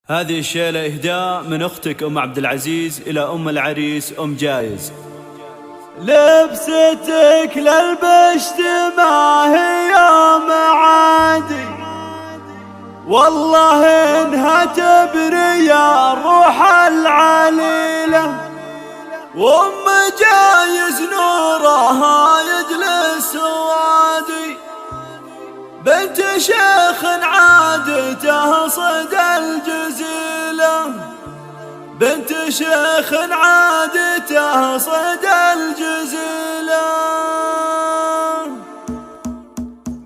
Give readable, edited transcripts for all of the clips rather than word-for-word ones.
هذه الشيلة إهداء من أختك أم عبد العزيز إلى أم العريس أم جايز. لبستك للبشت ما هي معادي، والله إنها تبري الروح العليلة، وأم جايز نورها يجلس وادي، بنت شيخ عادته صد الجزيلة، بنت شيخ عادته صد الجزيلة.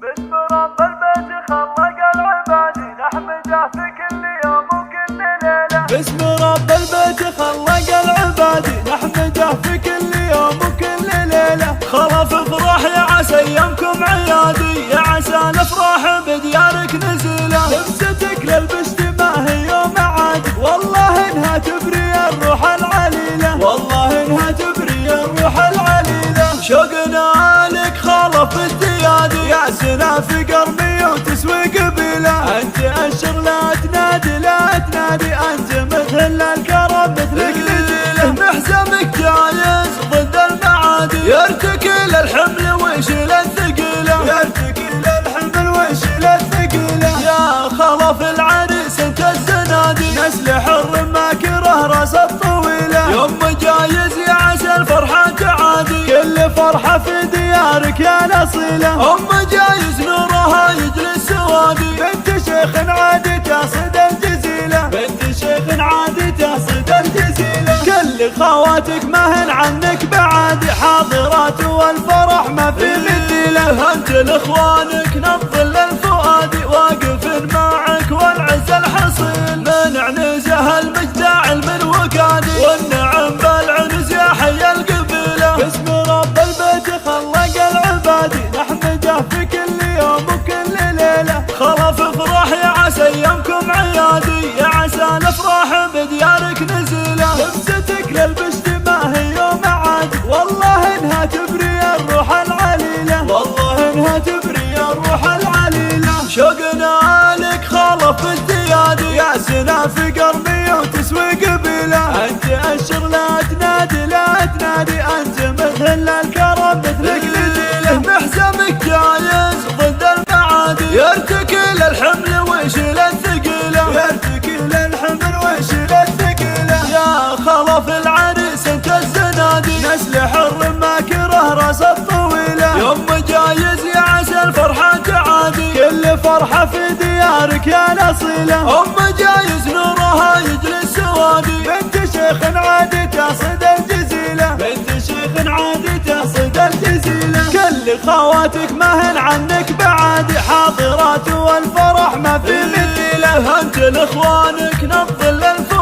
باسم رب البيت خلق العباد نحمده في كل يوم وكل ليلة، باسم رب البيت خلق العباد نحمده في كل يوم وكل ليلة. خلف افرح يا عسى ايامكم عيادي، يا عسى نفرح بديارك نزيله. لبستك للبشت ما هي معادي، والله انها تبري الروح العليلة، والله انها تبري الروح العليلة. شوقنا لك خلف الديادي، يا سنا في قرمي وتسوي قبيلة. انت اشر لا تنادي لا تنادي، انت مثل الكرم مثلك نجيلة. محزمك جايز ضد المعادي، يرتكل الحمل ويشيل الثقيلة، يرتكل الحمل ويشيل الثقيلة. يا خلف العريس انت الزنادي، نسل حر ما كره راس الطويلة. يوم جايز يا عسى الفرحة تعادي، كل فرحة في ديارك يا نصيلة. أم جايز نورها يجلس سوادي، بنت شيخ عادي تصد الجزيلة، بنت شيخ عادي تصد الجزيلة. كل خواتك ما هن عنك بعادي، حاضرات والفرح ما في مثيله. انت لاخوانك نبض للفؤاد، واقف معك والعز الحصيل، منع نزه المجد علم وكادي، والنعم بالعنز يا حي القبيله. باسم رب البيت خلق العباد نحمده في كل يوم وكل ليلة. خلف افرح يا عسى ايامكم عيادي، يا عسى نفرح بديارك نزيله. لبستك للبشت ما هي معادي، والله انها تبري الروح العليلة، والله انها تبري الروح العليلة. شوقنا لك خلف الديادي، يا سنا في قرمي وتسوي قبيلة. انت اشر لا تنادي لا تنادي، انت مثل الكرم مثلك نجيلة. محزمك جايز ضد المعادي، يرتكل الحمل ويشيل الثقيلة، يرتكل الحمل ويشيل الثقيلة. يا خلف العريس انت الزنادي، نسل حر ما كره راس الطويلة. يوم جايز يا عسى الفرحة تعادي، كل فرحة في ديارك يا نصيلة. أم جايز نورها يجلس سوادي، بنت شيخ عادي تصد الجزيلة، بنت شيخ عادي تصد الجزيلة. كل خواتك ما هن عنك بعادي، حاضرات والفرح ما في مثيله. انت لاخوانك نبض للفؤاد،